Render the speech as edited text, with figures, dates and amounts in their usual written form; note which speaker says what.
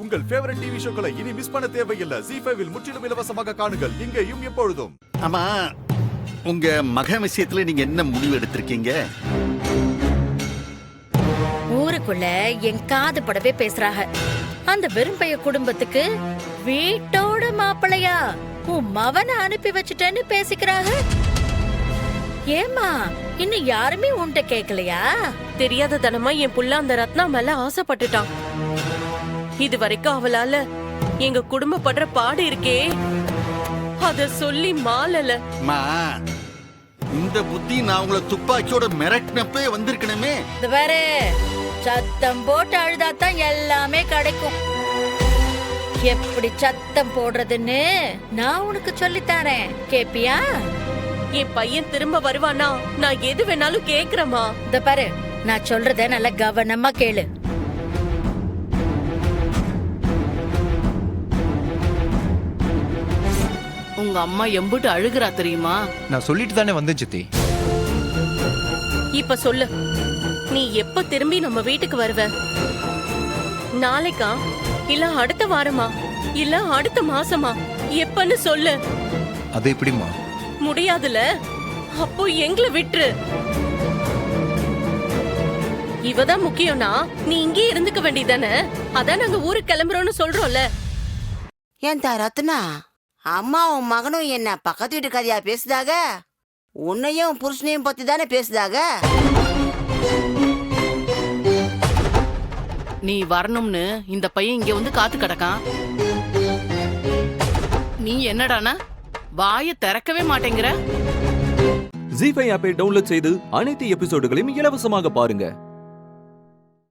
Speaker 1: உங்கள் favourite TV ஷோக்களை இனி miss பண்ண தேவையில்லை. ZEE5 இல் முற்றிலும் இலவசமாக காணுங்கள். இங்கேயும் எப்பொழுதும்.
Speaker 2: ஆமா, உங்க மகன் விஷயத்துல நீங்க என்ன முடிவு எடுத்திருக்கீங்க?
Speaker 3: ஊருக்குள்ள என் காது படவே பேசுறாங்க. அந்த வெறும்பைய குடும்பத்துக்கு வீட்டோட மாப்பிளையா உன் மவனை அனுப்பி வச்சுட்டேன்னு பேசிக்கிறாங்க. ஏமா இன்னும் யாருமே உன்கிட்ட கேக்கலையா?
Speaker 4: தெரியாத தனமா என் புள்ள அந்த ரத்னா மேல ஆசைப்பட்டுட்டான். இது வரைக்கும் அவளால எங்க குடும்பப்படுற பாடு இருக்கே, அத சொல்லி மாளல.
Speaker 2: இந்த புத்தி நான் உங்களை துப்பாக்கியோட மிரட்டினப்பே வந்திருக்கணுமே.
Speaker 3: இது வேற சத்தம் போட்டு அழுதாதான் எல்லாமே கிடைக்கும். எப்படி சத்தம் போடுறதுன்னு நான் உனக்கு சொல்லித்தரேன். கேப்பியா?
Speaker 4: என் பையன் திரும்ப வருவானா? நான் எது வேணாலும் கேக்குறேமா.
Speaker 3: இந்த பாரு, நான் சொல்றத நல்லா கவனமா கேளு.
Speaker 5: உங்க அம்மா எம்புட்டு அழுகிறா தெரியுமா?
Speaker 6: நான் சொல்லிட்டு தானே வந்தேன் சித்தி.
Speaker 4: இப்ப சொல்லு, நீ எப்ப திரும்பி நம்ம வீட்டுக்கு வருவ? நாளைக்கா, இல்ல அடுத்த வாரமா, இல்ல அடுத்த மாசமா? எப்பன்னு சொல்லு.
Speaker 6: அது எப்படிமா?
Speaker 4: முடியாதுல, அப்போ எங்களை விட்டுரு. இவதான் முக்கியம்னா நீ இங்கே இருந்துக்க வேண்டியதானே. அதான் நாங்க ஊருக்கு கிளம்புறோம்னு சொல்றோம்ல.
Speaker 7: ஏன் ரத்னா, அம்மாவும் மகனும் என்ன பக்கத்து வீட்டு கதையா பேசுதாக? உன்னையும் புருஷனையும் பத்தி தானே பேசுதாக?
Speaker 5: நீ வரணும்னு இந்த பையன் இங்க வந்து காத்து கிடக்கான். நீ என்னடானா வாயை திறக்கவே மாட்டேங்கிற?
Speaker 8: ZEE5 ஆப்பை டவுன்லோட் செய்து அனைத்து எபிசோடுகளையும் இலவசமாக பாருங்க.